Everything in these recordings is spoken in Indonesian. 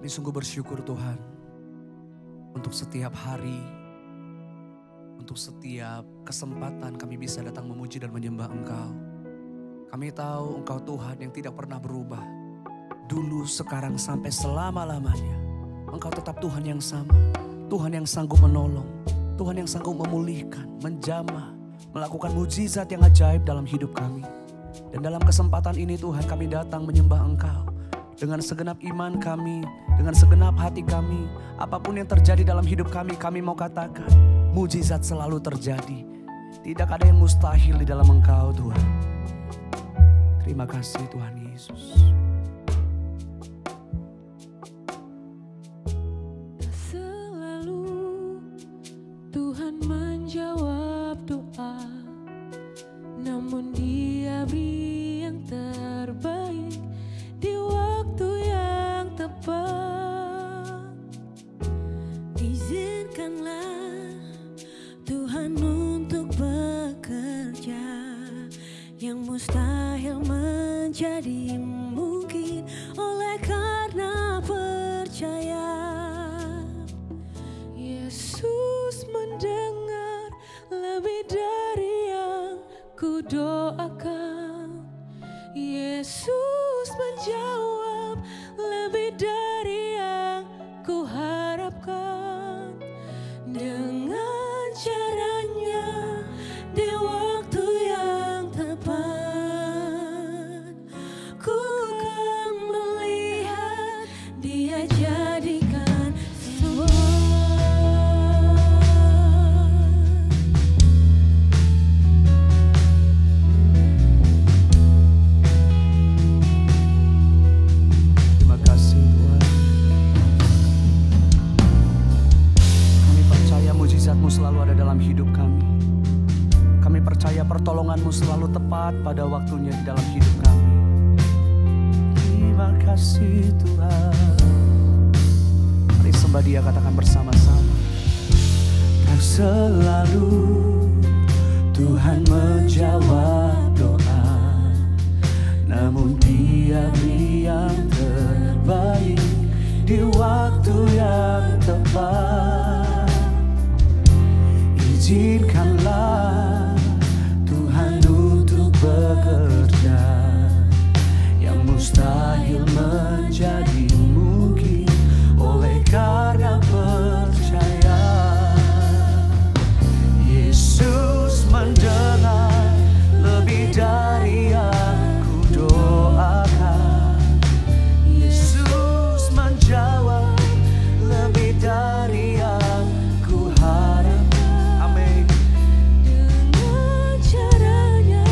Kami sungguh bersyukur Tuhan untuk setiap hari, untuk setiap kesempatan kami bisa datang memuji dan menyembah Engkau. Kami tahu Engkau Tuhan yang tidak pernah berubah. Dulu, sekarang, sampai selama-lamanya. Engkau tetap Tuhan yang sama. Tuhan yang sanggup menolong. Tuhan yang sanggup memulihkan, menjamah, melakukan mujizat yang ajaib dalam hidup kami. Dan dalam kesempatan ini Tuhan, kami datang menyembah Engkau. Dengan segenap iman kami, dengan segenap hati kami, apapun yang terjadi dalam hidup kami, kami mau katakan, mujizat selalu terjadi. Tidak ada yang mustahil di dalam Engkau Tuhan. Terima kasih Tuhan Yesus. Selalu Tuhan menjawab doa, namun Dia beri yang terbaik di waktu yang tepat. Izinkanlah Tuhan untuk bekerja, yang mustahil menjadi mungkin oleh karena percaya. Yesus mendengar lebih dari yang ku doakan. Yesus menjawab lebih dari yang ku harapkan. Dengan caranya di waktu yang tepat, ku akan melihat Dia jadikan semua. Terima kasih Tuhan. Kami percaya mujizat-Mu selalu ada dalam hidup kami. Kami percaya pertolongan-Mu selalu tepat pada waktunya di dalam hidup kami. Terima kasih Tuhan. Mari sembah Dia, katakan bersama-sama. Tak selalu Tuhan menjawab doa, namun Dia beri yang terbaik di waktu yang tepat. Izinkanlah Tuhan untuk bekerja, yang mustahil menjadi mungkin oleh karena percaya. Yesus mendengar lebih dari yang ku doakan. Yesus menjawab lebih dari yang ku harapkan. Amin. Dengan caranya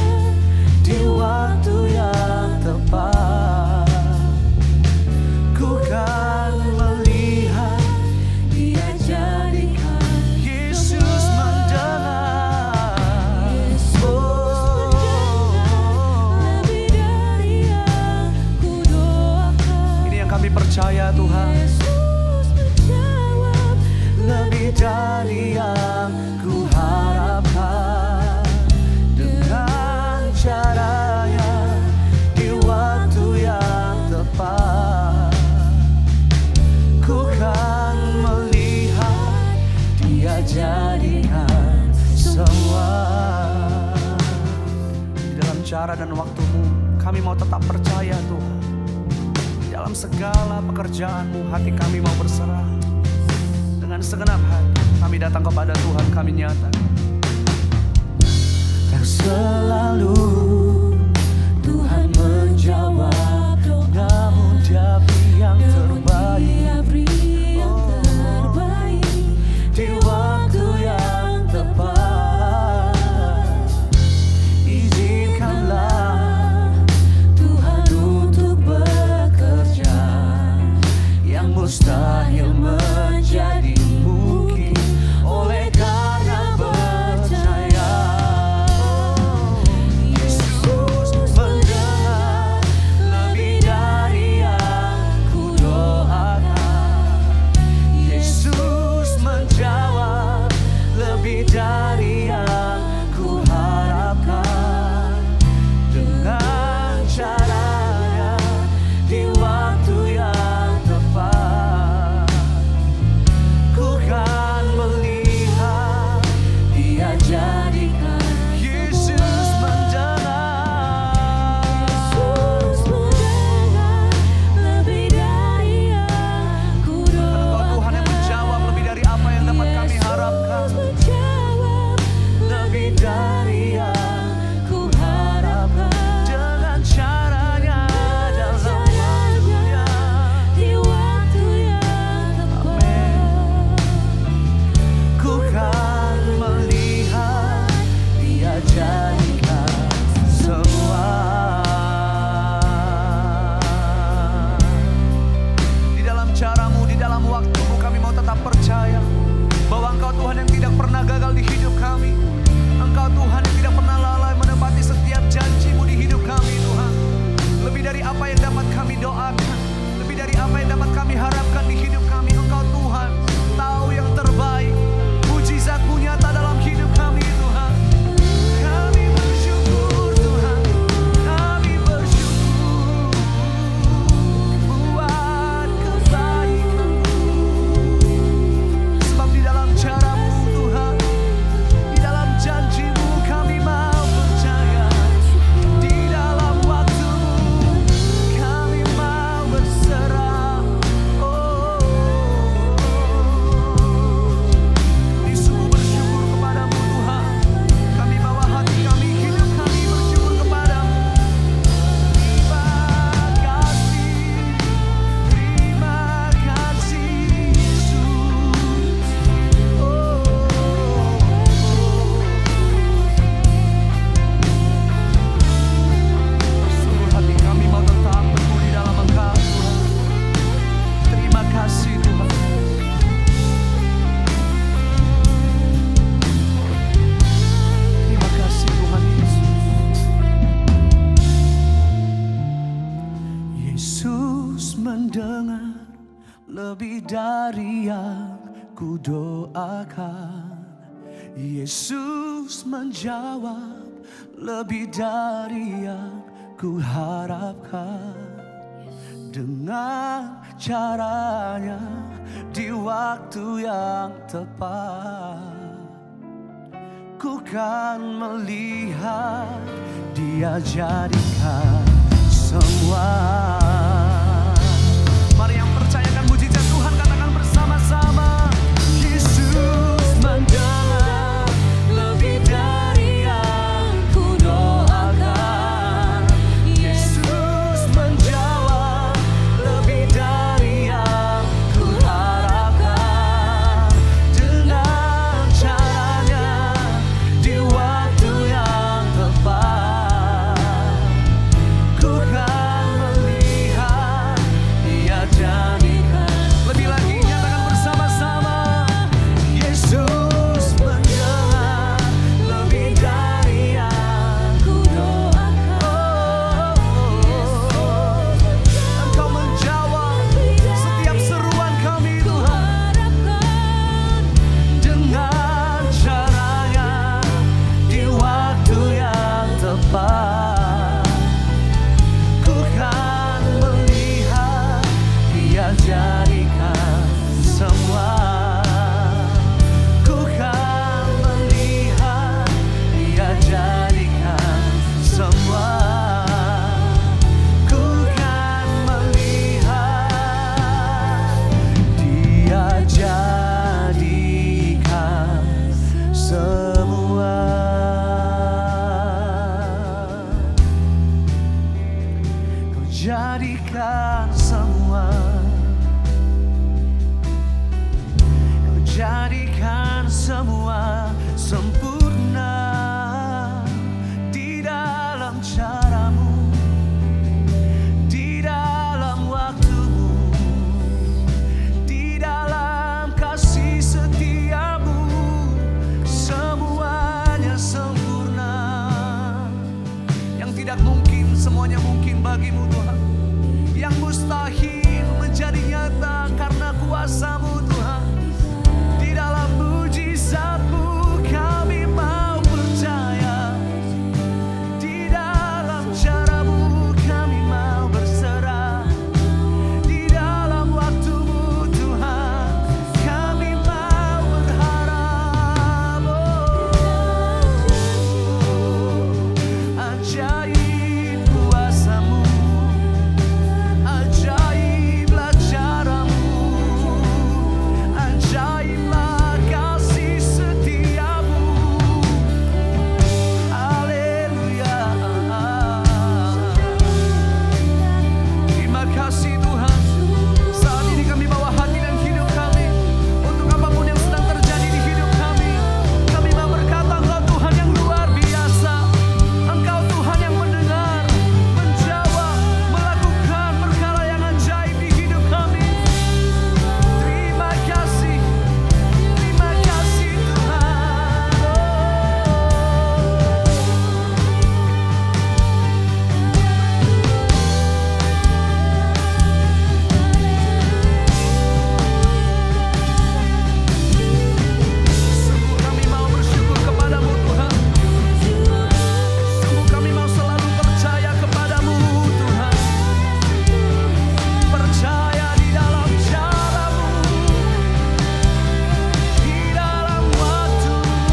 Di waktu yang tepat, ku kan melihat Dia jadikan. Yesus mendengar. lebih dari yang ku doakan. Ini yang kami percaya Tuhan. Yesus menjawab Lebih dari yang ku harapkan. Dengan caranya di waktu yang tepat, ku kan melihat Dia jadikan semua. Di dalam cara dan waktu-Mu, kami mau tetap percaya Tuhan. Di dalam segala pekerjaan-Mu, hati kami mau berserah. Dengan segenap hati kami datang kepada Tuhan, kami nyatakan, tak selalu Tuhan menjawab, namun Dia beri yang terbaik. Dia beri yang terbaik Di waktu yang tepat, izinkanlah Tuhan untuk bekerja, yang mustahil menjadi mungkin oleh karena percaya. lebih dari yang ku doakan. Yesus menjawab lebih dari yang ku harapkan. Dengan caranya di waktu yang tepat, ku kan melihat Dia jadikan semua. Mari yang percayakan mujizat Tuhan katakan bersama-sama. Yesus mendengar lebih dari yang ku doakan. Yesus menjawab lebih dari yang ku harapkan. Dengan caranya di waktu yang tepat, ku kan melihat Dia jadikan. Lebih lagi nyatakan bersama-sama. Yesus mendengar lebih dari yang ku doakan. Engkau menjawab setiap seruan kami Tuhan. Dengan caranya di waktu yang tepat, ku kan melihat Dia jadikan semua. Ku kan melihat Dia jadikan semua. Ku kan melihat Dia jadikan semua. Kau jadikan semua. Kau jadikan semua sempurna di dalam caramu, di dalam waktumu, di dalam kasih setiamu. Semuanya sempurna. Yang tidak mungkin semuanya mungkin bagimu Tuhan. Yang mustahil menjadi nyata karena kuasa-Mu Tuhan. Di dalam mujizat-Mu kami mau percaya. Di dalam cara-Mu kami mau berserah. Di dalam waktu-Mu Tuhan kami mau berharap. Ajaib kuasa-Mu, ajaiblah cara-Mu, ajaiblah kasih setiamu. Haleluya. Terima kasih Tuhan. Saat ini kami bawa hati dan hidup kami untuk apapun yang sedang terjadi di hidup kami. Kami mau berkata Engkau Tuhan yang luar biasa. Engkau Tuhan yang mendengar, menjawab, melakukan perkara yang ajaib di hidup kami. Terima kasih Tuhan. Sungguh kami mau bersyukur kepadamu Tuhan. Sungguh kami mau selalu percaya kepadamu Tuhan. Percaya di dalam cara-Mu, di dalam waktu-Mu.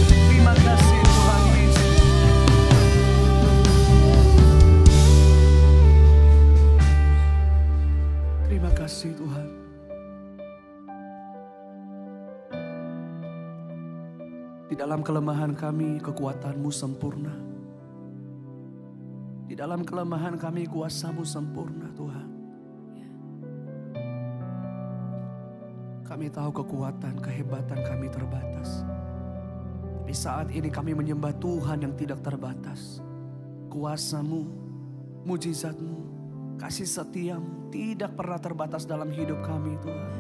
Terima kasih Tuhan Yesus. Terima kasih Tuhan. Di dalam kelemahan kami, kekuatan-Mu sempurna. Di dalam kelemahan kami, kuasa-Mu sempurna Tuhan. Kami tahu kekuatan, kehebatan kami terbatas. Tapi saat ini kami menyembah Tuhan yang tidak terbatas. Kuasa-Mu, mujizat-Mu, kasih setia-Mu tidak pernah terbatas dalam hidup kami Tuhan.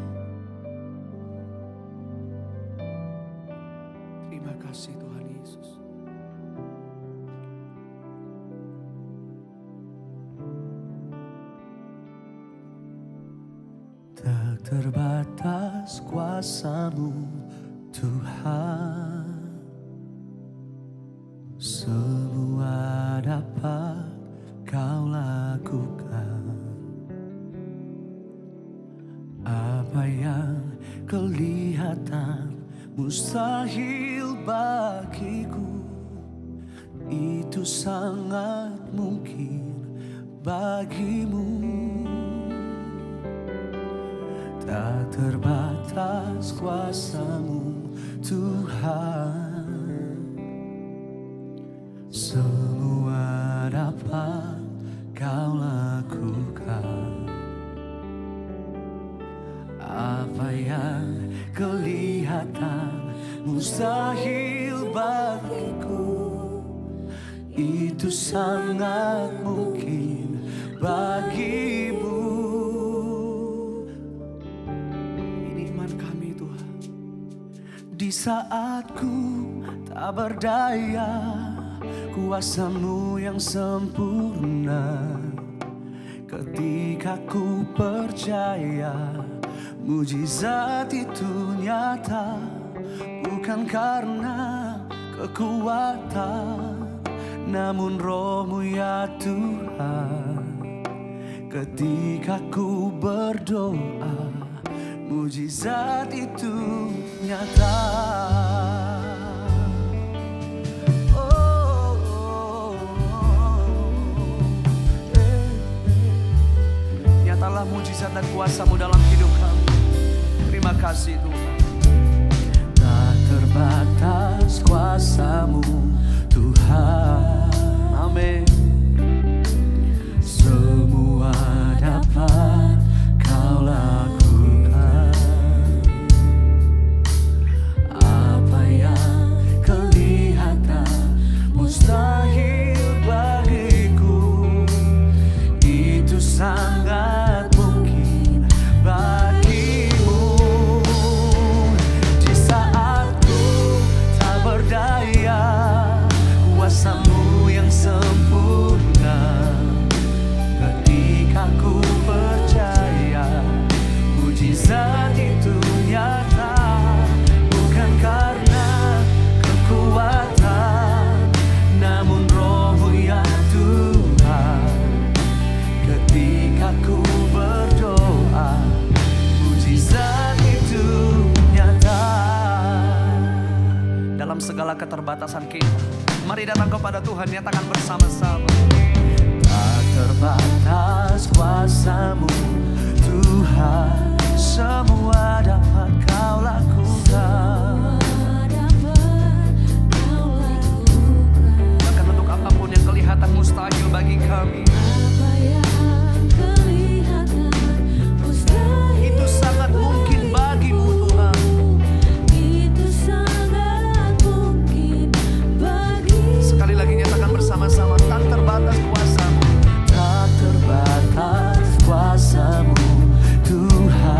Terima kasih Tuhan Yesus. terbatas kuasa-Mu Tuhan. Semua dapat Kau lakukan. Apa yang kelihatan mustahil bagiku, itu sangat mungkin bagimu. Tak terbatas kuasa-Mu Tuhan. Semua dapat Kau lakukan. Apa yang kelihatan mustahil bagiku, itu sangat mungkin bagimu. Ini iman kami Tuhan. Di saat ku tak berdaya, kuasa-Mu yang sempurna. Ketika ku percaya mujizat itu nyata, bukan karena kekuatan, namun Roh-Mu ya Tuhan. Ketika ku berdoa, mujizat itu nyata. Nyatalah mujizat dan kuasa-Mu dalam hidup kami. Terima kasih Tuhan. Tak terbatas kuasa-Mu Tuhan. Amin. Semua dapat Kau lakukan. Apa yang kelihatan mustahil bagiku, itu sangat mungkin bagimu. Di saat ku tak berdaya, kuasa-Mu yang sempurna. Ketika ku percaya mujizat itu nyata, bukan karena kekuatan, namun Roh-Mu ya Tuhan. Ketika ku berdoa, mujizat itu nyata. Dalam segala keterbatasan kita, mari datang kepada Tuhan, nyatakan bersama-sama. Tak terbatas kuasa-Mu Tuhan. Semua dapat Kau lakukan. Bahkan untuk apapun yang kelihatan mustahil bagi kami, itu sangat mungkin bagimu Tuhan. Sekali lagi nyatakan bersama-sama. Tak terbatas kuasa-Mu. Tak terbatas kuasa-Mu Tuhan.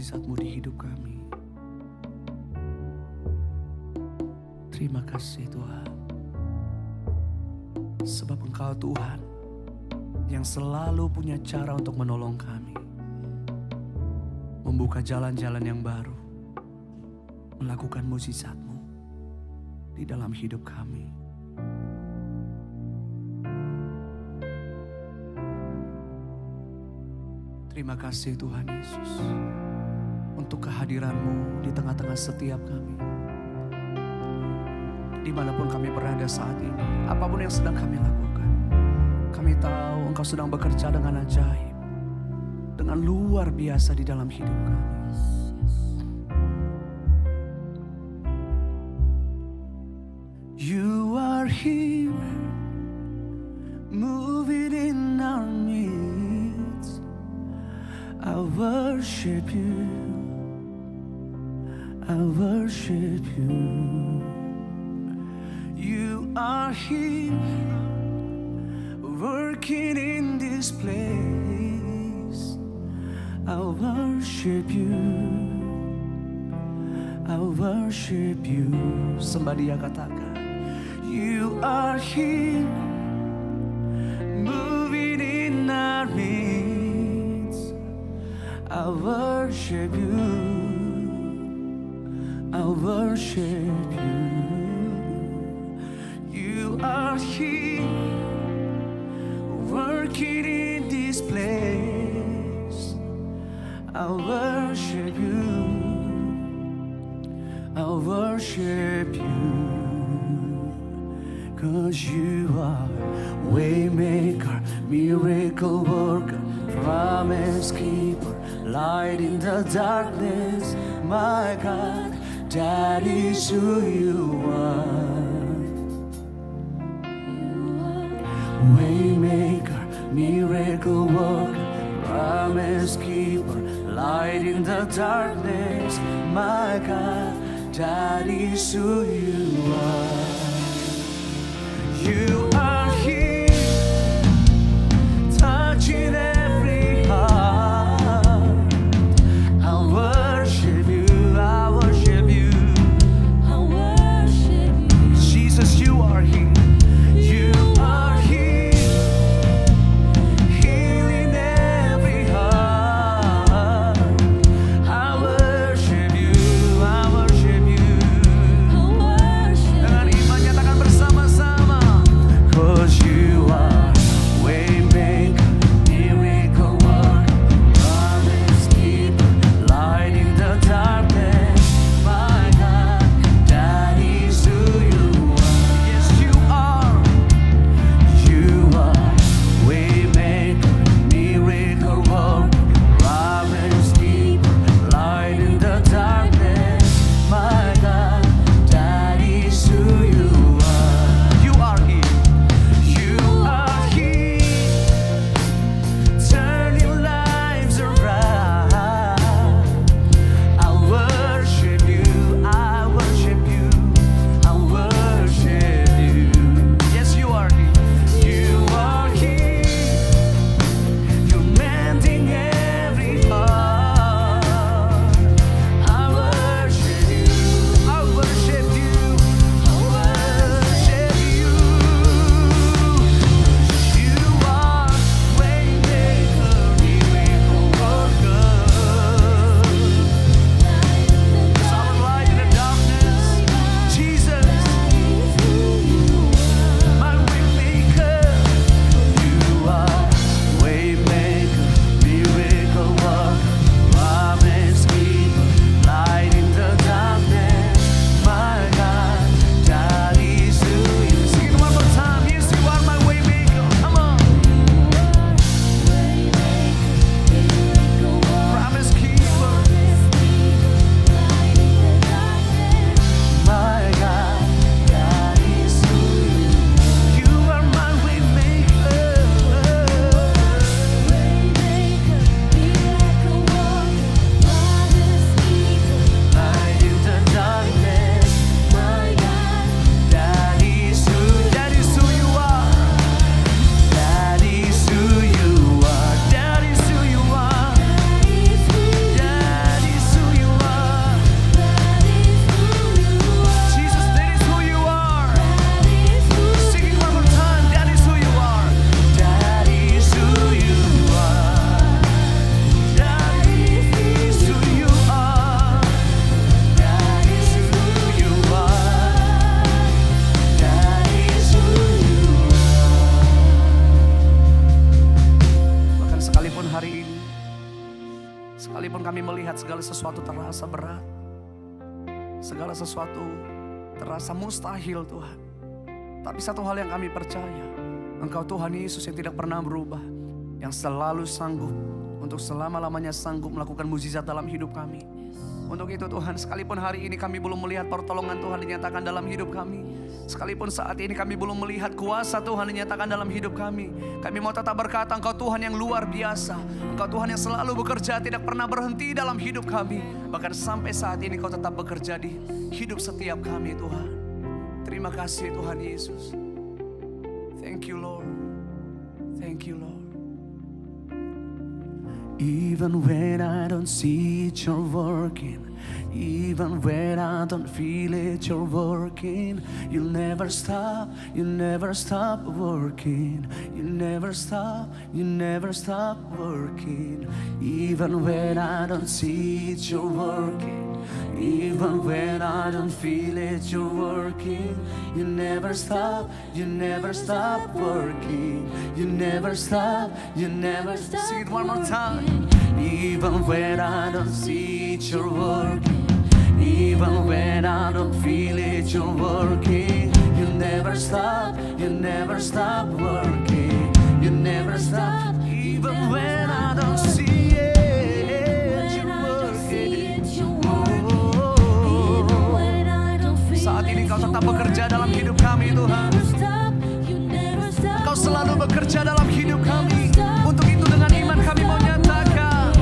mujizat-Mu di hidup kami. Terima kasih Tuhan. Sebab Engkau Tuhan yang selalu punya cara untuk menolong kami. Membuka jalan-jalan yang baru. Melakukan mujizat-Mu di dalam hidup kami. Terima kasih Tuhan Yesus untuk kehadiran-Mu di tengah-tengah setiap kami. Dimanapun kami berada saat ini, apapun yang sedang kami lakukan, kami tahu Engkau sedang bekerja dengan ajaib, dengan luar biasa di dalam hidup kami. You are here, moving in our midst. I worship You, I worship You. You are here, working in this place. I worship You, I worship You. Somebody yang katakan, You are here, moving in our midst. I worship You, I worship You. You are here, working in this place. I worship You, I worship You. 'Cause You are waymaker, miracle worker, promise keeper, light in the darkness. My God, that is who You are. Waymaker, miracle worker, promise keeper, light in the darkness. My God, that is who You are. You are here, touching every heart. I worship You, I worship You. I worship You. Jesus, You are here. You are here, healing every heart. I worship You, I worship You. I worship Dengan iman nyatakan bersama-sama, Sekalipun kami melihat segala sesuatu terasa berat, segala sesuatu terasa mustahil Tuhan. Tapi satu hal yang kami percaya, Engkau Tuhan Yesus yang tidak pernah berubah, yang selalu sanggup untuk selama-lamanya sanggup melakukan mukjizat dalam hidup kami. Untuk itu Tuhan, sekalipun hari ini kami belum melihat pertolongan Tuhan dinyatakan dalam hidup kami, sekalipun saat ini kami belum melihat kuasa Tuhan dinyatakan dalam hidup kami mau tetap berkata, Engkau Tuhan yang luar biasa. Engkau Tuhan yang selalu bekerja, tidak pernah berhenti dalam hidup kami. Bahkan sampai saat ini Kau tetap bekerja di hidup setiap kami Tuhan. Terima kasih Tuhan Yesus. Thank you Lord. Thank you Lord. Even when I don't see it, you're working. Even when I don't feel it, you're working. You'll never stop working. You never stop working. Even when I don't see it, you're working. Even when I don't feel it, you're working. You never stop working. You never stop. Sing it one more time. Even when I don't see it, you're working. Even when I don't feel it, you're working. You never stop working. You never stop. Even when I don't see it, you're working. Saat ini Kau tetap bekerja dalam hidup kami Tuhan. Kau selalu bekerja dalam hidup kami. Untuk itu dengan iman kami mau nyatakan,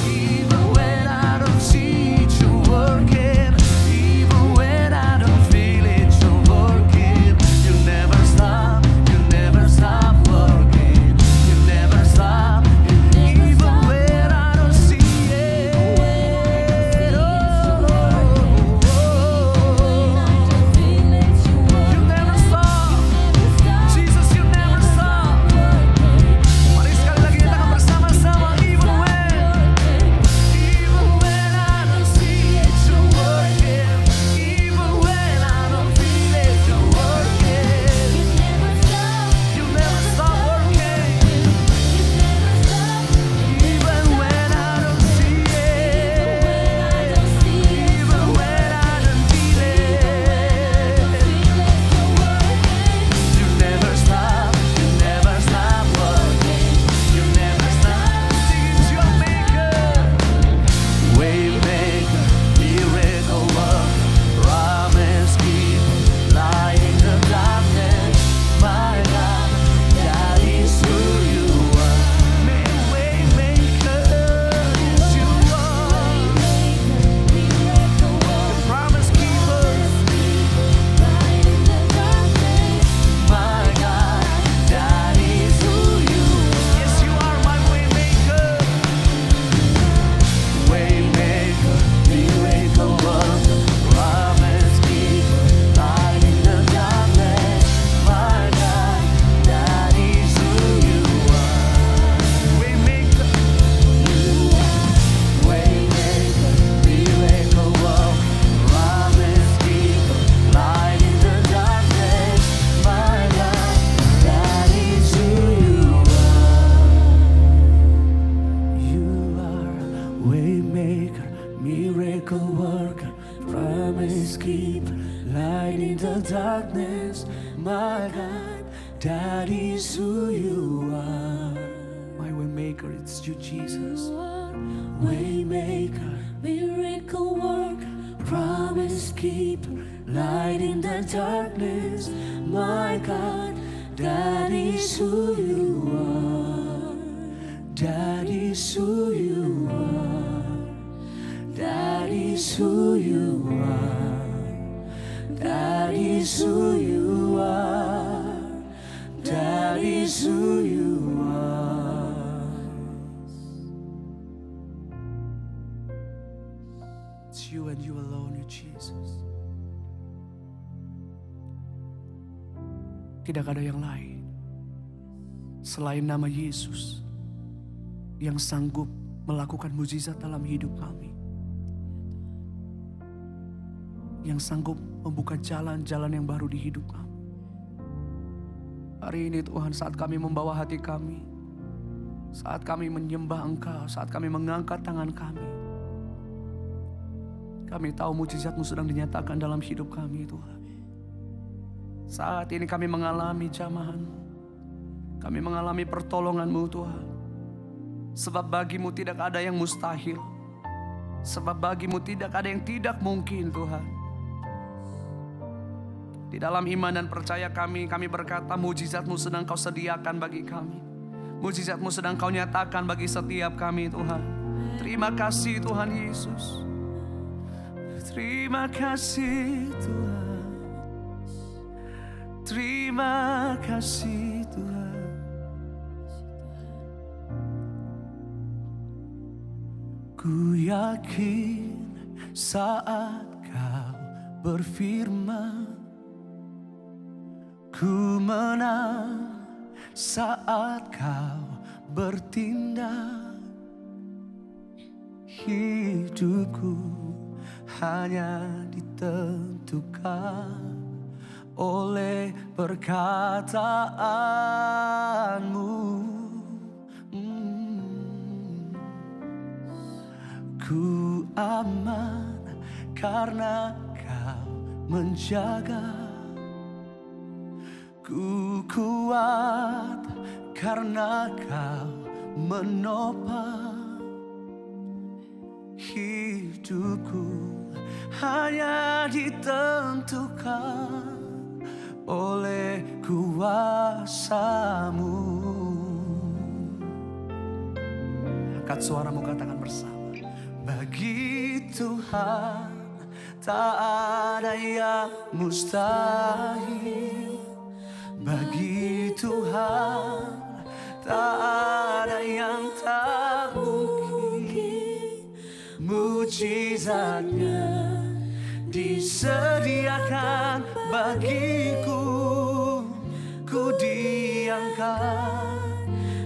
even when I don't see it, you're working. Even when I don't feel it, you're working. You never stop working. You never stop. Even when I don't see it, you never stop. Jesus, you never stop. Mari sekali lagi nyatakan bersama-sama, even when I don't see it, you're working. Even when I don't feel it, you're working. You never stop working. Even when I don't see it, even when I don't feel it, you never stop working. You never stop. He's your maker, waymaker, miracle worker, promise keeper, light in the darkness. My God, that is who you are. Waymaker, yes you are. Promise keeper, my God, that is who you are. Yes you are my waymaker. Waymaker, miracle worker, promise keeper, light in the darkness. My God, that is who you are. Waymaker, miracle worker, promise keeper, light in the darkness. My God, that is who you are. Waymaker, miracle worker, promise keeper, light in the darkness. My God, that is who you are. My waymaker, it's you, Jesus. Waymaker, Miracle worker, promise keeper, light in the darkness. My God, that is who you are. That is who you are. That is who you are. That is who you are. That is who you are. It's you and you alone, you Jesus. Tidak ada yang lain selain nama Yesus yang sanggup melakukan mukjizat dalam hidup kami, yang sanggup membuka jalan-jalan yang baru di hidup kami. Hari ini Tuhan, saat kami membawa hati kami, Saat kami menyembah Engkau, saat kami mengangkat tangan kami tahu mujizat-Mu sedang dinyatakan dalam hidup kami Tuhan. Saat ini kami mengalami jamahan-Mu, kami mengalami pertolongan-Mu Tuhan. Sebab bagi-Mu tidak ada yang mustahil, sebab bagi-Mu tidak ada yang tidak mungkin Tuhan. Di dalam iman dan percaya kami berkata mujizat-Mu sedang Kau sediakan bagi kami. Mujizat-Mu sedang Kau nyatakan bagi setiap kami Tuhan. Terima kasih Tuhan Yesus. Terima kasih Tuhan. Terima kasih Tuhan. Ku yakin saat Kau berfirman, ku menang saat Kau bertindak. Hidupku hanya ditentukan oleh perkataan-Mu. Ku aman karena Kau menjaga. Ku kuat karena Kau menopang. Hidupku hanya ditentukan oleh kuasa-Mu. Angkat suaramu, katakan bersama. Bagi Tuhan tak ada yang mustahil. Bagi Tuhan tak ada yang tak mungkin. Mujizat-Nya disediakan bagiku. Ku diangkat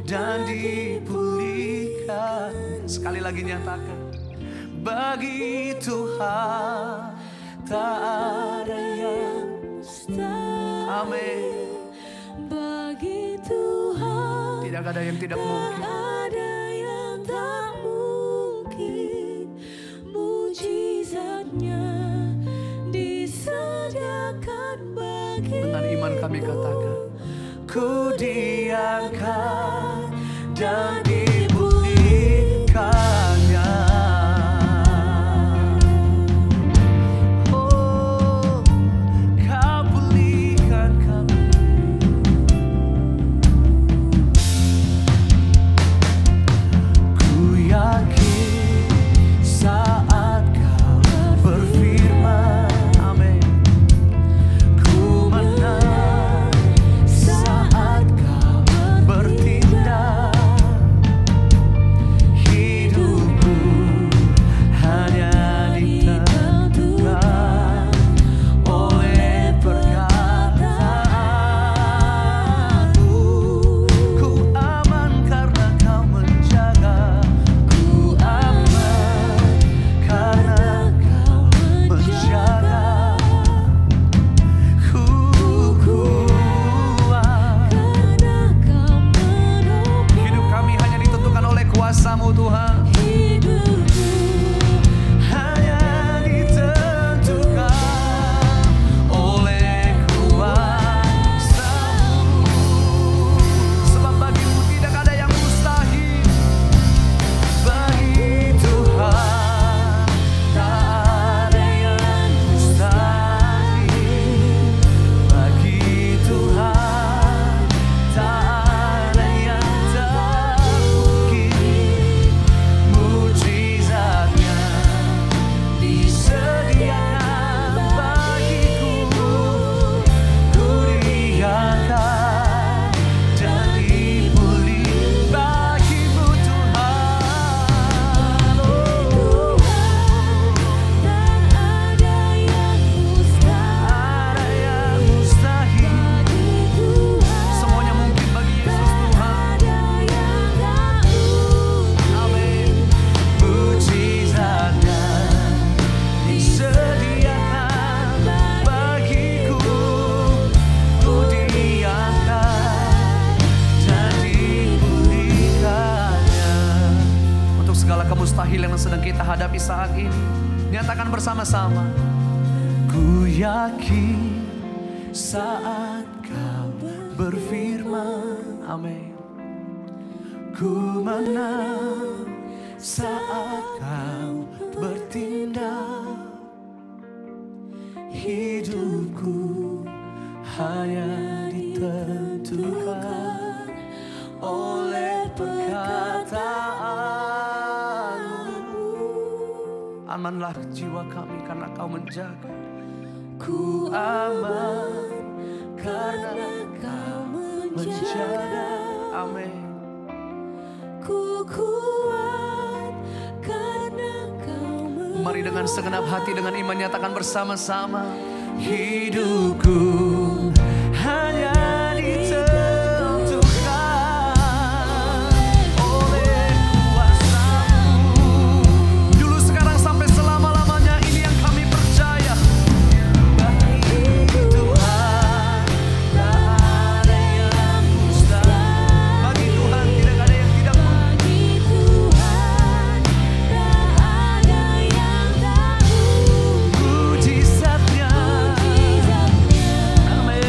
dan dipulihkan. Sekali lagi nyatakan. Bagi Tuhan tak ada yang mustahil. Amin. Bagi Tuhan tidak ada yang tidak mungkin. Ada yang tak mungkin. Mujizat-Nya disediakan bagi. Dengan iman kami katakan, ku diangkat dan dipulihkannya. mustahil yang sedang kita hadapi saat ini. Nyatakan bersama-sama. Ku yakin saat kau berfirman, amin. Ku menang saat kau bertindak. Hidupku hanya ditentukan oleh perkataanmu. Amanlah jiwa kami karena kau menjaga. Ku aman karena kau menjaga. Amin. Ku kuat karena kau menjaga. Mari dengan segenap hati dengan iman nyatakan bersama-sama. Hidupku hanya ditentukan oleh kuasa-Mu. Dulu, sekarang, sampai selama-lamanya ini yang kami percaya. Bagi Tuhan tak ada yang mustahil. Bagi Tuhan tidak ada yang tidak mungkin. Bagi Tuhan tak ada yang tak mungkin. Mujizatnya, amin.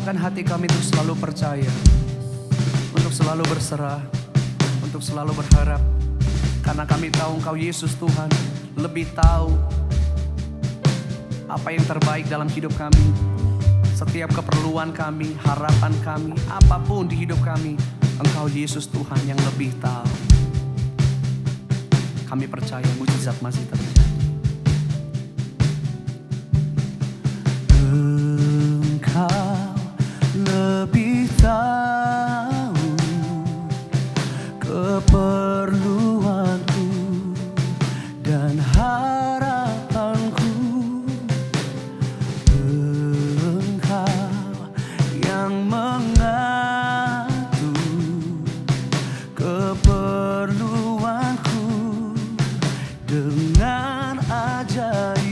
siapkan hati kami untuk selalu percaya, untuk selalu berserah, untuk selalu berharap. Karena kami tahu Engkau Yesus Tuhan lebih tahu apa yang terbaik dalam hidup kami. Setiap keperluan kami, harapan kami, apapun di hidup kami, Engkau Yesus Tuhan yang lebih tahu. Kami percaya mujizat masih terjadi. Engkau lebih tahu keperluanku dan harapanku. Engkau yang mengatur keperluanku dengan ajaib.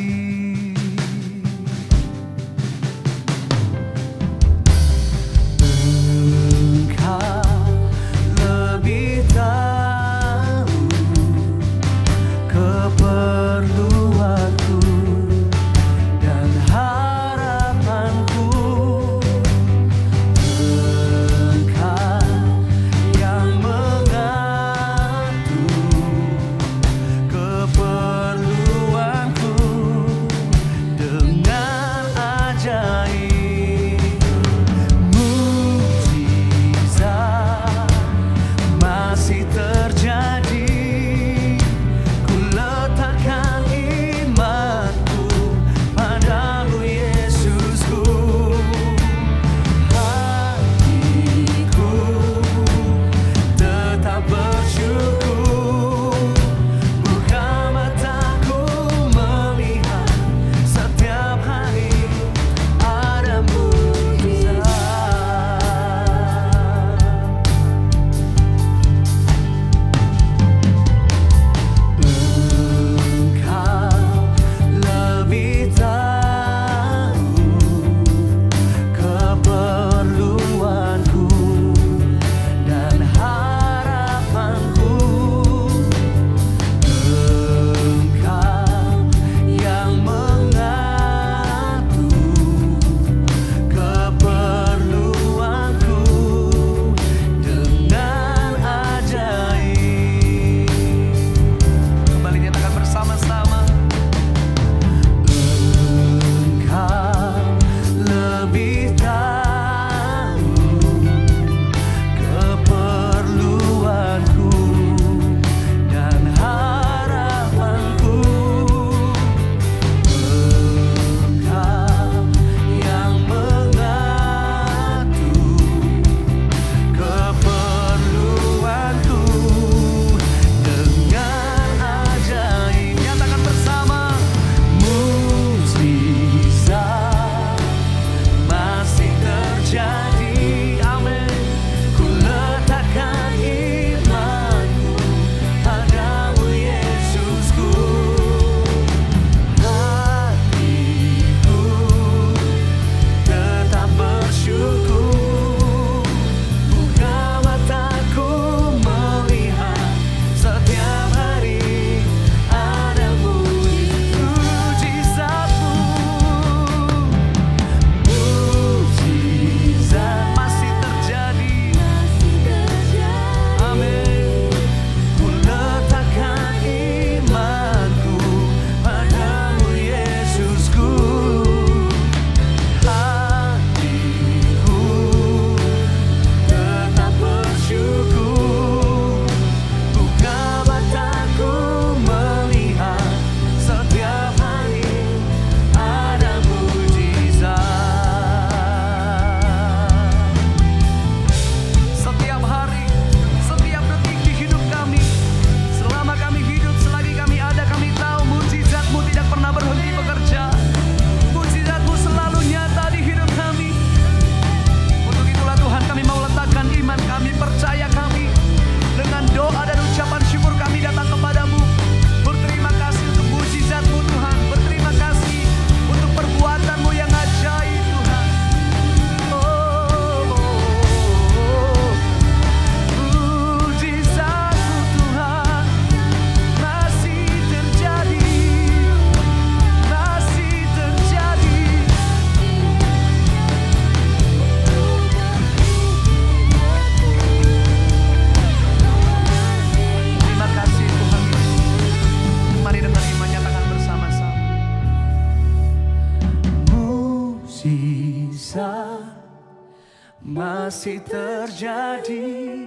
masih terjadi.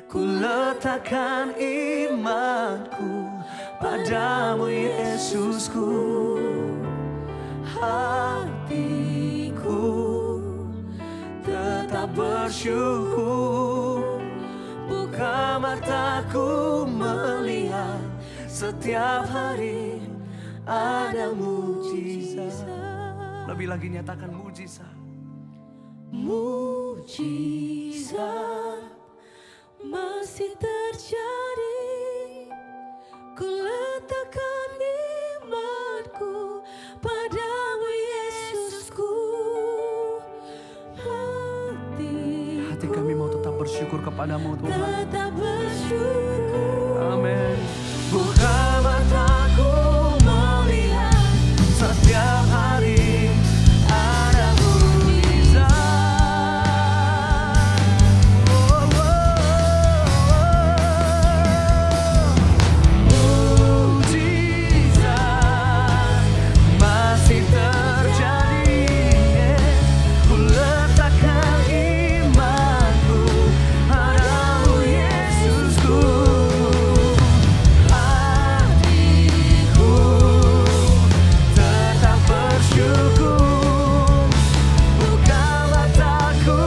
Ku letakkan imanku padamu Yesusku. Hatiku tetap bersyukur. Buka mataku melihat setiap hari ada mujizat. Lebih lagi nyatakan mujizat. Mujizat masih terjadi. Ku letakkan imanku padamu Yesusku. Hati kami mau tetap bersyukur kepadamu Tuhan. Tetap bersyukur. Amin. Buka mataku melihat setiap hari ada mujizat. Mujizat masih terjadi. Ku letakkan imanku padamu Yesusku. Hatiku tetap bersyukur. Buka mataku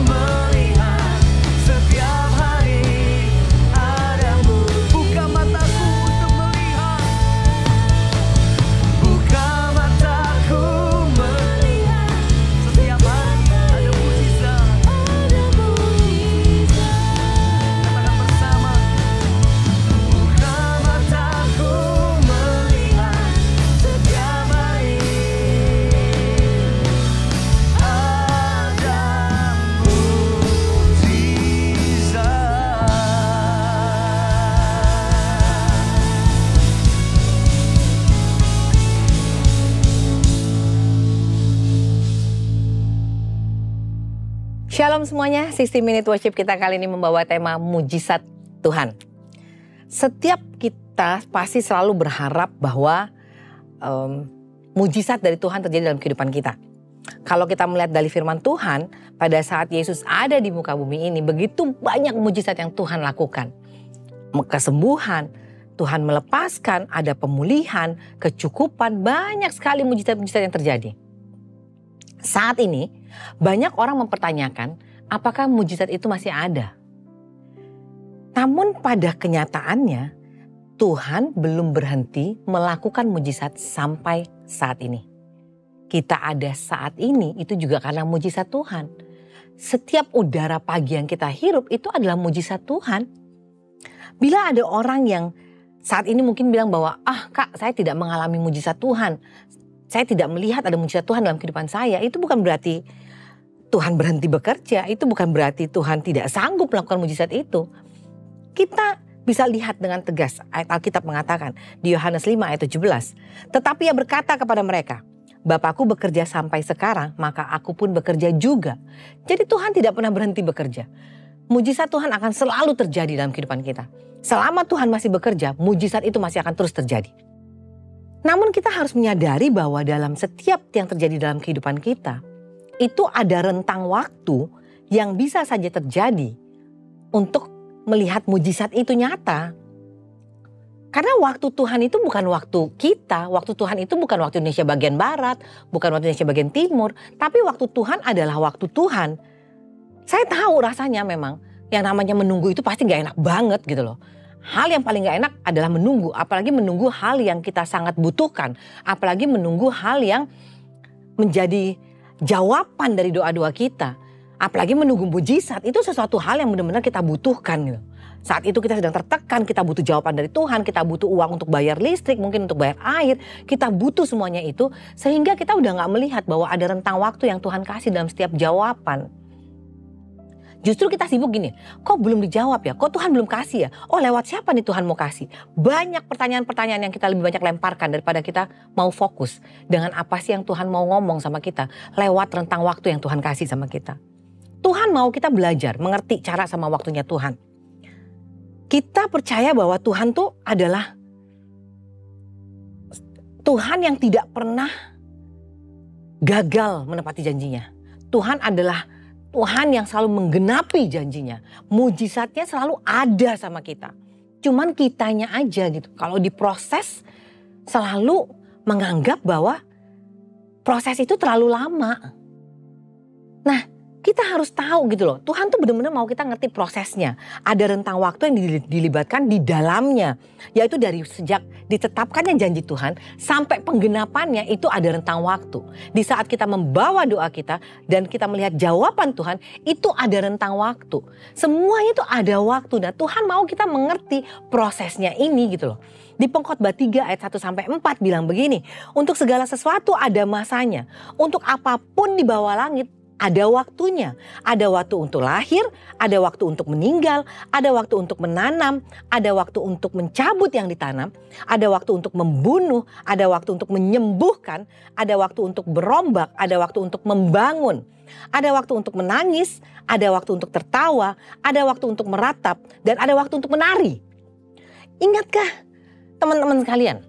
melihat setiap hari ada mujizat. Buka mataku untuk melihat. Buka mataku melihat setiap hari ada mujizat. Ada mujizat. Katakan bersama. Buka mataku melihat setiap hari ada Shalom semuanya, 60 Minute Worship kita kali ini membawa tema mujizat Tuhan. Setiap kita pasti selalu berharap bahwa mujizat dari Tuhan terjadi dalam kehidupan kita. Kalau kita melihat dari firman Tuhan, pada saat Yesus ada di muka bumi ini, begitu banyak mujizat yang Tuhan lakukan. Kesembuhan, Tuhan melepaskan, ada pemulihan, kecukupan, banyak sekali mujizat-mujizat yang terjadi. Saat ini, banyak orang mempertanyakan apakah mujizat itu masih ada. Namun pada kenyataannya, Tuhan belum berhenti melakukan mujizat sampai saat ini. Kita ada saat ini itu juga karena mujizat Tuhan. Setiap udara pagi yang kita hirup itu adalah mujizat Tuhan. Bila ada orang yang saat ini mungkin bilang bahwa, Kak, saya tidak mengalami mujizat Tuhan. Saya tidak melihat ada mujizat Tuhan dalam kehidupan saya. Itu bukan berarti Tuhan berhenti bekerja. Itu bukan berarti Tuhan tidak sanggup melakukan mujizat itu. Kita bisa lihat dengan tegas. Ayat Alkitab mengatakan di Yohanes 5 ayat 17. Tetapi ia berkata kepada mereka, Bapakku bekerja sampai sekarang, maka aku pun bekerja juga. Jadi Tuhan tidak pernah berhenti bekerja. Mujizat Tuhan akan selalu terjadi dalam kehidupan kita. Selama Tuhan masih bekerja, mujizat itu masih akan terus terjadi. Namun kita harus menyadari bahwa dalam setiap yang terjadi dalam kehidupan kita, itu ada rentang waktu yang bisa saja terjadi untuk melihat mujizat itu nyata. Karena waktu Tuhan itu bukan waktu kita, waktu Tuhan itu bukan waktu Indonesia bagian barat, bukan waktu Indonesia bagian timur, tapi waktu Tuhan adalah waktu Tuhan. Saya tahu rasanya memang yang namanya menunggu itu pasti gak enak banget gitu loh. Hal yang paling gak enak adalah menunggu, apalagi menunggu hal yang kita sangat butuhkan, apalagi menunggu hal yang menjadi jawaban dari doa-doa kita, apalagi menunggu mujizat, itu sesuatu hal yang benar-benar kita butuhkan gitu. Saat itu kita sedang tertekan, kita butuh jawaban dari Tuhan, kita butuh uang untuk bayar listrik, mungkin untuk bayar air, kita butuh semuanya itu, sehingga kita udah gak melihat bahwa ada rentang waktu yang Tuhan kasih dalam setiap jawaban. Justru kita sibuk gini, kok belum dijawab ya? Kok Tuhan belum kasih ya? Oh, lewat siapa nih Tuhan mau kasih? Banyak pertanyaan-pertanyaan yang kita lebih banyak lemparkan daripada kita mau fokus dengan apa sih yang Tuhan mau ngomong sama kita lewat rentang waktu yang Tuhan kasih sama kita. Tuhan mau kita belajar, mengerti cara sama waktunya Tuhan. Kita percaya bahwa Tuhan tuh adalah Tuhan yang tidak pernah gagal menepati janjinya. Tuhan adalah Tuhan yang selalu menggenapi janjinya. Mujizatnya selalu ada sama kita. Cuman kitanya aja gitu. Kalau diproses selalu menganggap bahwa proses itu terlalu lama. Nah, kita harus tahu gitu loh. Tuhan tuh benar-benar mau kita ngerti prosesnya. Ada rentang waktu yang dilibatkan di dalamnya. Yaitu dari sejak ditetapkannya janji Tuhan sampai penggenapannya itu ada rentang waktu. Di saat kita membawa doa kita dan kita melihat jawaban Tuhan itu ada rentang waktu. Semuanya itu ada waktu. Nah, Tuhan mau kita mengerti prosesnya ini gitu loh. Di Pengkhotbah 3 ayat 1 sampai 4 bilang begini. Untuk segala sesuatu ada masanya. Untuk apapun di bawah langit ada waktunya. Ada waktu untuk lahir, ada waktu untuk meninggal, ada waktu untuk menanam, ada waktu untuk mencabut yang ditanam, ada waktu untuk membunuh, ada waktu untuk menyembuhkan, ada waktu untuk berombak, ada waktu untuk membangun, ada waktu untuk menangis, ada waktu untuk tertawa, ada waktu untuk meratap, dan ada waktu untuk menari. Ingatkah teman-teman sekalian?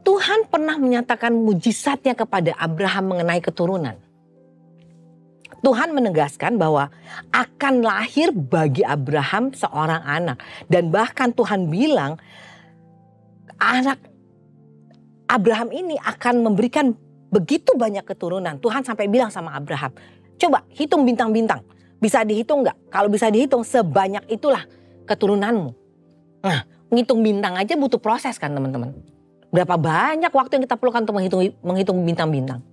Tuhan pernah menyatakan mujizatnya kepada Abraham mengenai keturunan. Tuhan menegaskan bahwa akan lahir bagi Abraham seorang anak. Dan bahkan Tuhan bilang anak Abraham ini akan memberikan begitu banyak keturunan. Tuhan sampai bilang sama Abraham, coba hitung bintang-bintang. Bisa dihitung nggak? Kalau bisa dihitung sebanyak itulah keturunanmu. Nah, menghitung bintang aja butuh proses kan teman-teman. Berapa banyak waktu yang kita perlukan untuk menghitung bintang-bintang.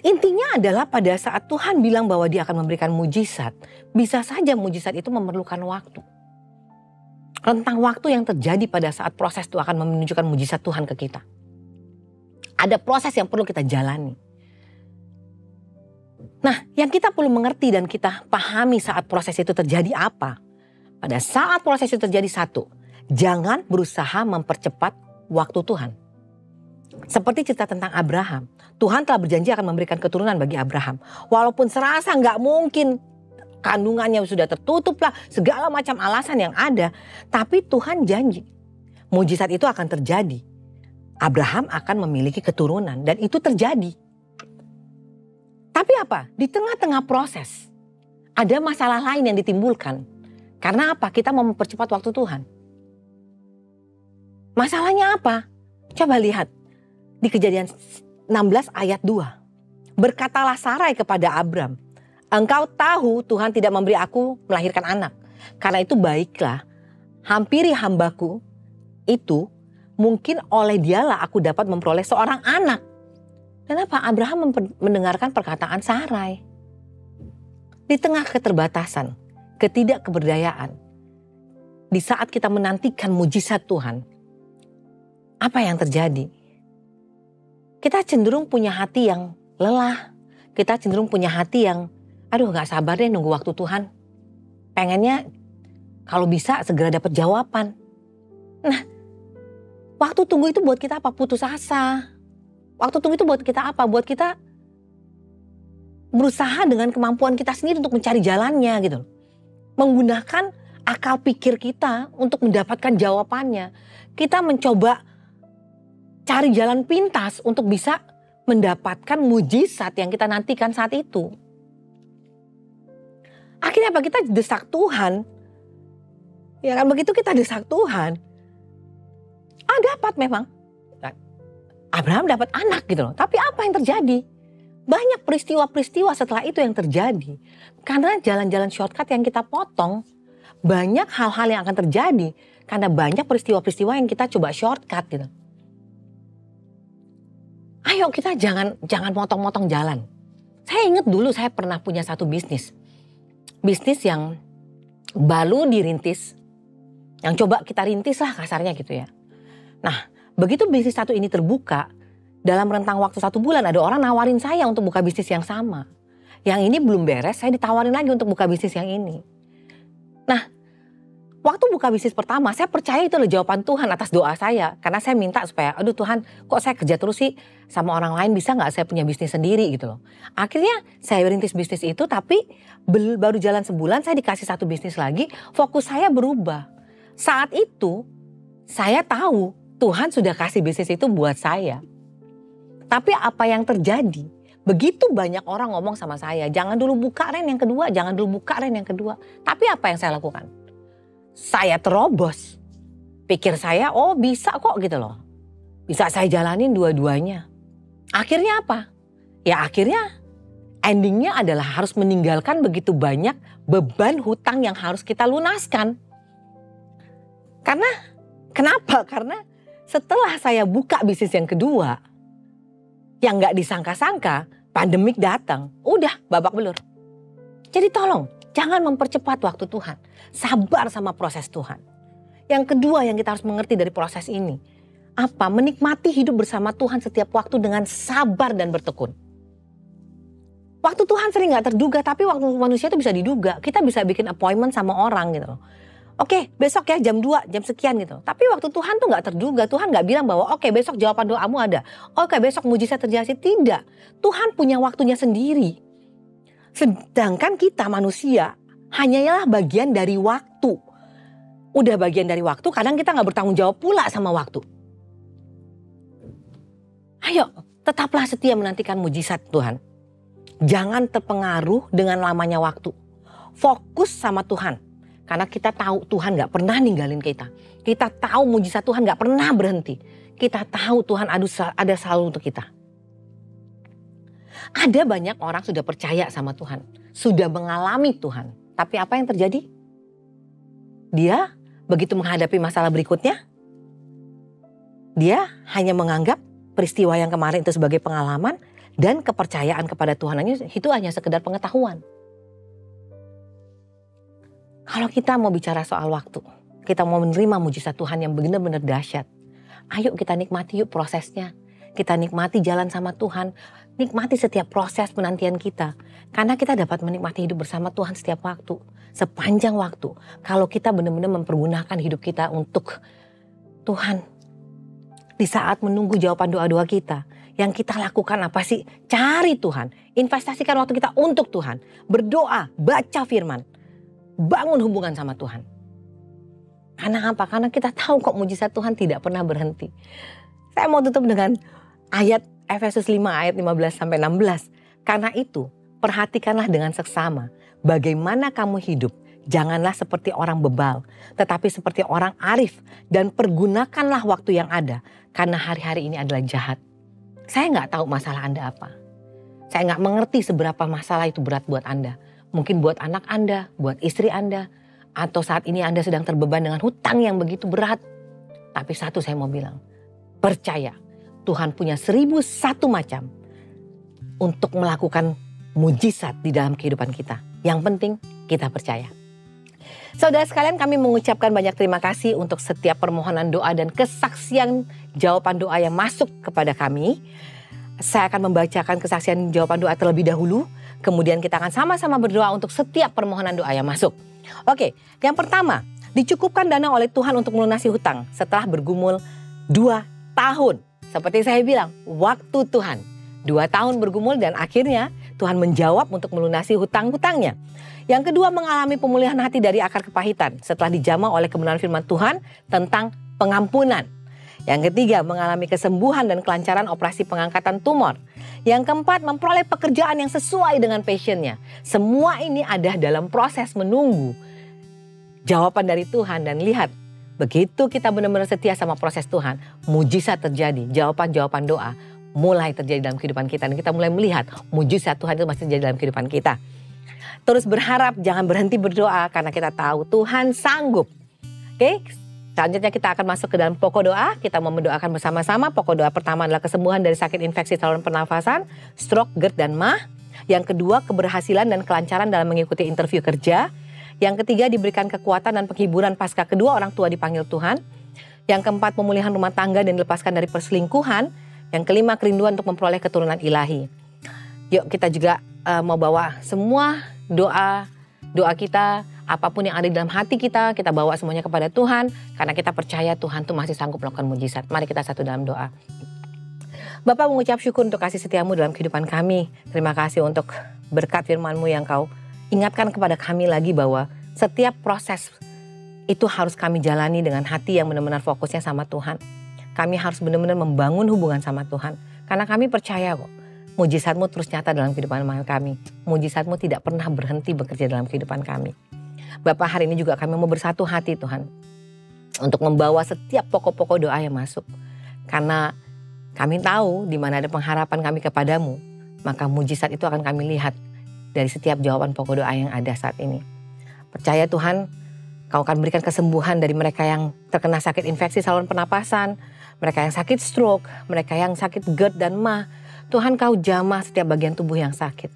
Intinya adalah pada saat Tuhan bilang bahwa dia akan memberikan mujizat, bisa saja mujizat itu memerlukan waktu. Rentang waktu yang terjadi pada saat proses itu akan menunjukkan mujizat Tuhan ke kita. Ada proses yang perlu kita jalani. Nah, yang kita perlu mengerti dan kita pahami saat proses itu terjadi apa? Pada saat proses itu terjadi satu, jangan berusaha mempercepat waktu Tuhan. Seperti cerita tentang Abraham. Tuhan telah berjanji akan memberikan keturunan bagi Abraham. Walaupun serasa gak mungkin, kandungannya sudah tertutup lah, segala macam alasan yang ada. Tapi Tuhan janji, mujizat itu akan terjadi. Abraham akan memiliki keturunan dan itu terjadi. Tapi apa? Di tengah-tengah proses, ada masalah lain yang ditimbulkan. Karena apa? Kita mau mempercepat waktu Tuhan. Masalahnya apa? Coba lihat. Di Kejadian 16 ayat 2. Berkatalah Sarai kepada Abram, engkau tahu Tuhan tidak memberi aku melahirkan anak. Karena itu baiklah, hampiri hambaku itu, mungkin oleh dialah aku dapat memperoleh seorang anak. Kenapa? Abraham mendengarkan perkataan Sarai. Di tengah keterbatasan, ketidakberdayaan, di saat kita menantikan mujizat Tuhan, apa yang terjadi? Kita cenderung punya hati yang lelah. Kita cenderung punya hati yang, aduh gak sabar deh nunggu waktu Tuhan. Pengennya kalau bisa segera dapat jawaban. Nah, waktu tunggu itu buat kita apa? Putus asa. Waktu tunggu itu buat kita apa? Buat kita berusaha dengan kemampuan kita sendiri untuk mencari jalannya gitu. Menggunakan akal pikir kita untuk mendapatkan jawabannya. Kita mencoba cari jalan pintas untuk bisa mendapatkan mujizat yang kita nantikan saat itu. Akhirnya apa? Kita desak Tuhan. Ya kan, begitu kita desak Tuhan, dapat memang. Abraham dapat anak gitu loh. Tapi apa yang terjadi? Banyak peristiwa-peristiwa setelah itu yang terjadi. Karena jalan-jalan shortcut yang kita potong, banyak hal-hal yang akan terjadi. Karena banyak peristiwa-peristiwa yang kita coba shortcut gitu. Ayo kita jangan motong-motong jalan. Saya ingat dulu saya pernah punya satu bisnis. Bisnis yang baru dirintis. Yang coba kita rintis lah kasarnya gitu ya. Nah, begitu bisnis satu ini terbuka, dalam rentang waktu 1 bulan ada orang nawarin saya untuk buka bisnis yang sama. Yang ini belum beres, saya ditawarin lagi untuk buka bisnis yang ini. Nah, waktu buka bisnis pertama, saya percaya itu adalah jawaban Tuhan atas doa saya. Karena saya minta supaya, aduh Tuhan, kok saya kerja terus sih sama orang lain, bisa gak saya punya bisnis sendiri gitu loh. Akhirnya saya rintis bisnis itu, tapi baru jalan sebulan saya dikasih satu bisnis lagi, fokus saya berubah. Saat itu, saya tahu Tuhan sudah kasih bisnis itu buat saya. Tapi apa yang terjadi? Begitu banyak orang ngomong sama saya, jangan dulu buka Ren yang kedua, jangan dulu buka Ren yang kedua. Tapi apa yang saya lakukan? Saya terobos. Pikir saya, oh bisa kok gitu loh. Bisa saya jalanin dua-duanya. Akhirnya apa? Ya akhirnya endingnya adalah harus meninggalkan begitu banyak beban hutang yang harus kita lunaskan. Kenapa? Karena setelah saya buka bisnis yang kedua, yang gak disangka-sangka, pandemik datang, udah babak belur. Jadi tolong, jangan mempercepat waktu Tuhan. Sabar sama proses Tuhan. Yang kedua yang kita harus mengerti dari proses ini, apa? Menikmati hidup bersama Tuhan setiap waktu dengan sabar dan bertekun. Waktu Tuhan sering gak terduga, tapi waktu manusia itu bisa diduga. Kita bisa bikin appointment sama orang gitu loh. Oke, besok ya jam 2, jam sekian gitu. Tapi waktu Tuhan tuh gak terduga. Tuhan gak bilang bahwa oke besok jawaban doamu ada. Oke besok mujizat terjadi. Tidak. Tuhan punya waktunya sendiri. Sedangkan kita manusia hanyalah bagian dari waktu. Udah bagian dari waktu, kadang kita gak bertanggung jawab pula sama waktu. Ayo, tetaplah setia menantikan mujizat Tuhan. Jangan terpengaruh dengan lamanya waktu. Fokus sama Tuhan. Karena kita tahu Tuhan gak pernah ninggalin kita. Kita tahu mujizat Tuhan gak pernah berhenti. Kita tahu Tuhan ada selalu untuk kita. Ada banyak orang sudah percaya sama Tuhan. Sudah mengalami Tuhan. Tapi apa yang terjadi? Dia begitu menghadapi masalah berikutnya, dia hanya menganggap peristiwa yang kemarin itu sebagai pengalaman. Dan kepercayaan kepada Tuhan itu hanya sekedar pengetahuan. Kalau kita mau bicara soal waktu, kita mau menerima mujizat Tuhan yang benar-benar dahsyat. Ayo kita nikmati yuk prosesnya. Kita nikmati jalan sama Tuhan. Nikmati setiap proses penantian kita. Karena kita dapat menikmati hidup bersama Tuhan setiap waktu. Sepanjang waktu. Kalau kita benar-benar mempergunakan hidup kita untuk Tuhan. Di saat menunggu jawaban doa-doa kita. Yang kita lakukan apa sih? Cari Tuhan. Investasikan waktu kita untuk Tuhan. Berdoa, baca firman. Bangun hubungan sama Tuhan. Karena apa? Karena kita tahu kok mujizat Tuhan tidak pernah berhenti. Saya mau tutup dengan ayat Efesus 5 ayat 15-16. Karena itu, perhatikanlah dengan seksama. Bagaimana kamu hidup. Janganlah seperti orang bebal. Tetapi seperti orang arif. Dan pergunakanlah waktu yang ada. Karena hari-hari ini adalah jahat. Saya nggak tahu masalah Anda apa. Saya nggak mengerti seberapa masalah itu berat buat Anda. Mungkin buat anak Anda, buat istri Anda. Atau saat ini Anda sedang terbeban dengan hutang yang begitu berat. Tapi satu saya mau bilang. Percaya, Tuhan punya 1001 macam. Untuk melakukan mujizat di dalam kehidupan kita. Yang penting kita percaya. Saudara sekalian, kami mengucapkan banyak terima kasih untuk setiap permohonan doa dan kesaksian jawaban doa yang masuk kepada kami. Saya akan membacakan kesaksian jawaban doa terlebih dahulu. Kemudian kita akan sama-sama berdoa untuk setiap permohonan doa yang masuk. Oke, yang pertama, dicukupkan dana oleh Tuhan untuk melunasi hutang setelah bergumul 2 tahun. Seperti saya bilang, waktu Tuhan. 2 tahun bergumul dan akhirnya Tuhan menjawab untuk melunasi hutang-hutangnya. Yang kedua, mengalami pemulihan hati dari akar kepahitan setelah dijamah oleh kebenaran firman Tuhan tentang pengampunan. Yang ketiga, mengalami kesembuhan dan kelancaran operasi pengangkatan tumor. Yang keempat, memperoleh pekerjaan yang sesuai dengan passionnya. Semua ini ada dalam proses menunggu jawaban dari Tuhan. Dan lihat, begitu kita benar-benar setia sama proses Tuhan, mujizat terjadi, jawaban-jawaban doa mulai terjadi dalam kehidupan kita. Dan kita mulai melihat mujizat Tuhan itu masih terjadi dalam kehidupan kita. Terus berharap, jangan berhenti berdoa karena kita tahu Tuhan sanggup. Oke, selanjutnya kita akan masuk ke dalam pokok doa. Kita mau mendoakan bersama-sama. Pokok doa pertama adalah kesembuhan dari sakit infeksi saluran pernafasan, stroke, GERD, dan MAH. Yang kedua, keberhasilan dan kelancaran dalam mengikuti interview kerja. Yang ketiga, diberikan kekuatan dan penghiburan pasca kedua orang tua dipanggil Tuhan. Yang keempat, pemulihan rumah tangga dan dilepaskan dari perselingkuhan. Yang kelima, kerinduan untuk memperoleh keturunan ilahi. Yuk kita juga mau bawa semua doa kita, apapun yang ada di dalam hati kita bawa semuanya kepada Tuhan. Karena kita percaya Tuhan tuh masih sanggup melakukan mujizat. Mari kita satu dalam doa. Bapak, mengucap syukur untuk kasih setiamu dalam kehidupan kami. Terima kasih untuk berkat firman-Mu yang Kau ingatkan kepada kami lagi bahwa setiap proses itu harus kami jalani dengan hati yang benar-benar fokusnya sama Tuhan. Kami harus benar-benar membangun hubungan sama Tuhan. Karena kami percaya kok, Mujizat-Mu terus nyata dalam kehidupan kami. Mujizat-Mu tidak pernah berhenti bekerja dalam kehidupan kami. Bapak, hari ini juga kami mau bersatu hati Tuhan, untuk membawa setiap pokok-pokok doa yang masuk. Karena kami tahu di mana ada pengharapan kami kepadamu, maka mujizat itu akan kami lihat dari setiap jawaban pokok doa yang ada saat ini. Percaya Tuhan, Kau akan berikan kesembuhan dari mereka yang terkena sakit infeksi saluran pernapasan, mereka yang sakit stroke, mereka yang sakit GERD dan MAH. Tuhan, Kau jamah setiap bagian tubuh yang sakit.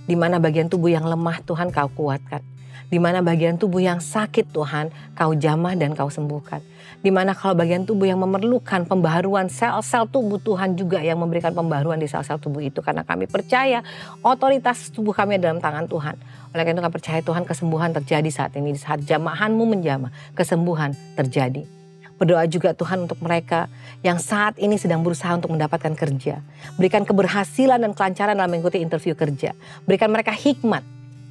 Di mana bagian tubuh yang lemah, Tuhan Kau kuatkan. Di mana bagian tubuh yang sakit, Tuhan Kau jamah dan Kau sembuhkan. Di mana kalau bagian tubuh yang memerlukan pembaharuan sel-sel tubuh, Tuhan juga yang memberikan pembaharuan di sel-sel tubuh itu. Karena kami percaya otoritas tubuh kami dalam tangan Tuhan. Oleh karena itu kami percaya Tuhan, kesembuhan terjadi saat ini. Di saat jamahan-Mu menjamah, kesembuhan terjadi. Berdoa juga Tuhan untuk mereka yang saat ini sedang berusaha untuk mendapatkan kerja. Berikan keberhasilan dan kelancaran dalam mengikuti interview kerja. Berikan mereka hikmat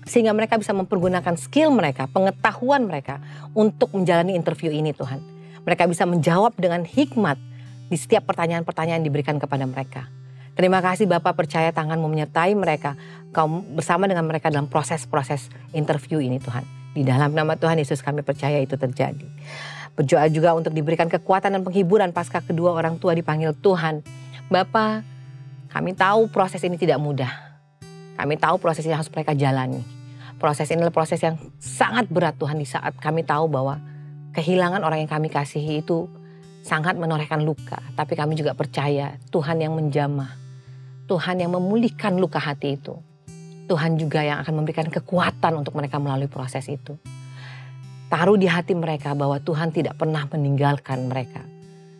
sehingga mereka bisa mempergunakan skill mereka, pengetahuan mereka untuk menjalani interview ini Tuhan. Mereka bisa menjawab dengan hikmat di setiap pertanyaan-pertanyaan yang diberikan kepada mereka. Terima kasih Bapak, percaya tangan-Mu menyertai mereka. Kau bersama dengan mereka dalam proses-proses interview ini Tuhan. Di dalam nama Tuhan Yesus kami percaya itu terjadi. Berdoa juga untuk diberikan kekuatan dan penghiburan pasca kedua orang tua dipanggil Tuhan. Bapak, kami tahu proses ini tidak mudah. Kami tahu proses ini harus mereka jalani. Proses ini adalah proses yang sangat berat Tuhan, di saat kami tahu bahwa kehilangan orang yang kami kasihi itu sangat menorehkan luka. Tapi kami juga percaya Tuhan yang menjamah, Tuhan yang memulihkan luka hati itu. Tuhan juga yang akan memberikan kekuatan untuk mereka melalui proses itu. Taruh di hati mereka bahwa Tuhan tidak pernah meninggalkan mereka.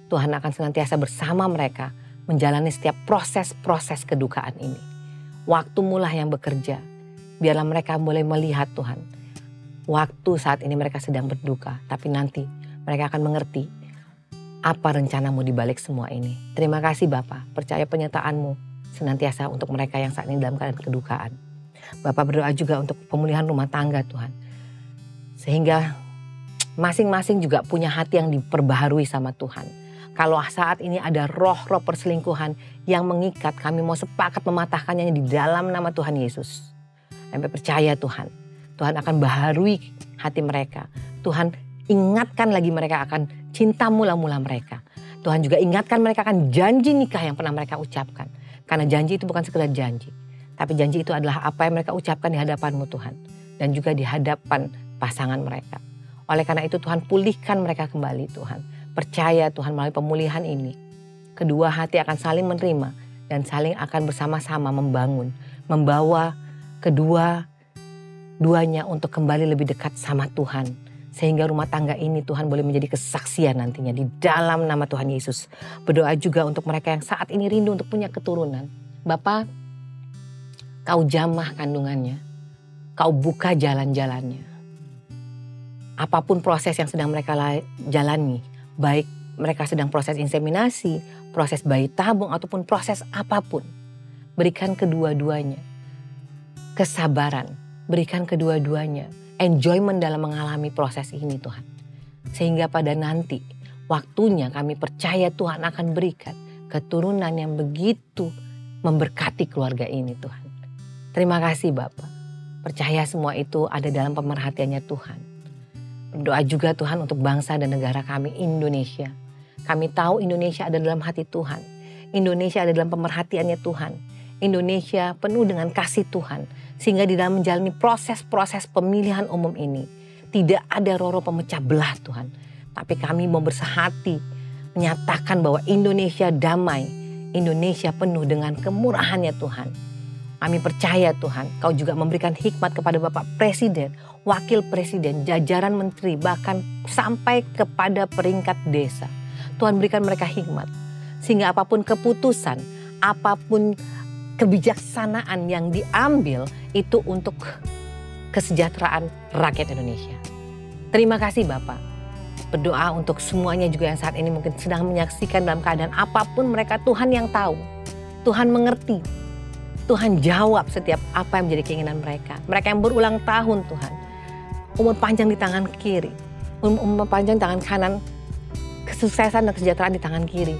Tuhan akan senantiasa bersama mereka menjalani setiap proses-proses kedukaan ini. Waktu-Mu lah yang bekerja. Biarlah mereka boleh melihat Tuhan. Waktu saat ini mereka sedang berduka, tapi nanti mereka akan mengerti apa rencana-Mu di balik semua ini. Terima kasih Bapa, percaya penyertaan-Mu senantiasa untuk mereka yang saat ini dalam keadaan kedukaan. Bapak berdoa juga untuk pemulihan rumah tangga Tuhan. Sehingga masing-masing juga punya hati yang diperbaharui sama Tuhan. Kalau saat ini ada roh-roh perselingkuhan yang mengikat, kami mau sepakat mematahkannya di dalam nama Tuhan Yesus. Kami percaya Tuhan, Tuhan akan baharui hati mereka. Tuhan ingatkan lagi mereka akan cinta mula-mula mereka. Tuhan juga ingatkan mereka akan janji nikah yang pernah mereka ucapkan. Karena janji itu bukan sekedar janji, tapi janji itu adalah apa yang mereka ucapkan di hadapan-Mu Tuhan. Dan juga di hadapan pasangan mereka. Oleh karena itu Tuhan, pulihkan mereka kembali Tuhan. Percaya Tuhan, melalui pemulihan ini, kedua hati akan saling menerima dan saling akan bersama-sama membangun, membawa kedua-duanya untuk kembali lebih dekat sama Tuhan. Sehingga rumah tangga ini Tuhan boleh menjadi kesaksian nantinya di dalam nama Tuhan Yesus. Berdoa juga untuk mereka yang saat ini rindu untuk punya keturunan. Bapa, Kau jamah kandungannya, Kau buka jalan-jalannya. Apapun proses yang sedang mereka jalani, baik mereka sedang proses inseminasi, proses bayi tabung, ataupun proses apapun, berikan kedua-duanya kesabaran, berikan kedua-duanya enjoyment dalam mengalami proses ini Tuhan. Sehingga pada nanti waktunya kami percaya Tuhan akan berikan keturunan yang begitu memberkati keluarga ini Tuhan. Terima kasih Bapak. Percaya semua itu ada dalam pemerhatiannya Tuhan. Berdoa juga Tuhan untuk bangsa dan negara kami Indonesia. Kami tahu Indonesia ada dalam hati Tuhan. Indonesia ada dalam pemerhatiannya Tuhan. Indonesia penuh dengan kasih Tuhan. Sehingga di dalam menjalani proses-proses pemilihan umum ini tidak ada roh-roh pemecah belah Tuhan. Tapi kami mau bersehati menyatakan bahwa Indonesia damai. Indonesia penuh dengan kemurahannya Tuhan. Kami percaya Tuhan, Kau juga memberikan hikmat kepada Bapak Presiden, Wakil Presiden, jajaran menteri, bahkan sampai kepada peringkat desa. Tuhan berikan mereka hikmat. Sehingga apapun keputusan, apapun kebijaksanaan yang diambil itu untuk kesejahteraan rakyat Indonesia. Terima kasih Bapak. Berdoa untuk semuanya juga yang saat ini mungkin sedang menyaksikan dalam keadaan apapun mereka, Tuhan yang tahu. Tuhan mengerti. Tuhan jawab setiap apa yang menjadi keinginan mereka. Mereka yang berulang tahun Tuhan. Umur panjang di tangan kiri. Umur panjang di tangan kanan. Kesuksesan dan kesejahteraan di tangan kiri.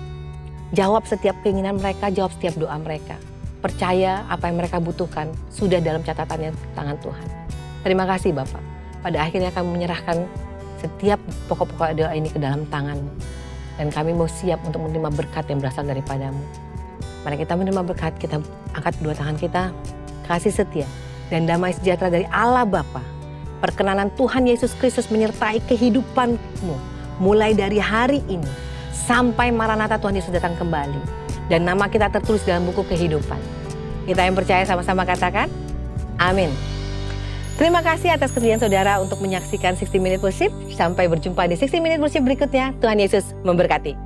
Jawab setiap keinginan mereka, jawab setiap doa mereka. percaya apa yang mereka butuhkan sudah dalam catatannya tangan Tuhan. Terima kasih Bapak. Pada akhirnya kami menyerahkan setiap pokok-pokok doa ini ke dalam tangan-Mu. Dan kami mau siap untuk menerima berkat yang berasal daripada-Mu. Mari kita menerima berkat, kita angkat kedua tangan kita. Kasih setia dan damai sejahtera dari Allah Bapa, perkenanan Tuhan Yesus Kristus menyertai kehidupanmu mulai dari hari ini sampai Maranatha Tuhan Yesus datang kembali. Dan nama kita tertulis dalam buku kehidupan. Kita yang percaya sama-sama katakan, amin. Terima kasih atas kesediaan saudara untuk menyaksikan 60 Minute Worship. Sampai berjumpa di 60 Minute Worship berikutnya. Tuhan Yesus memberkati.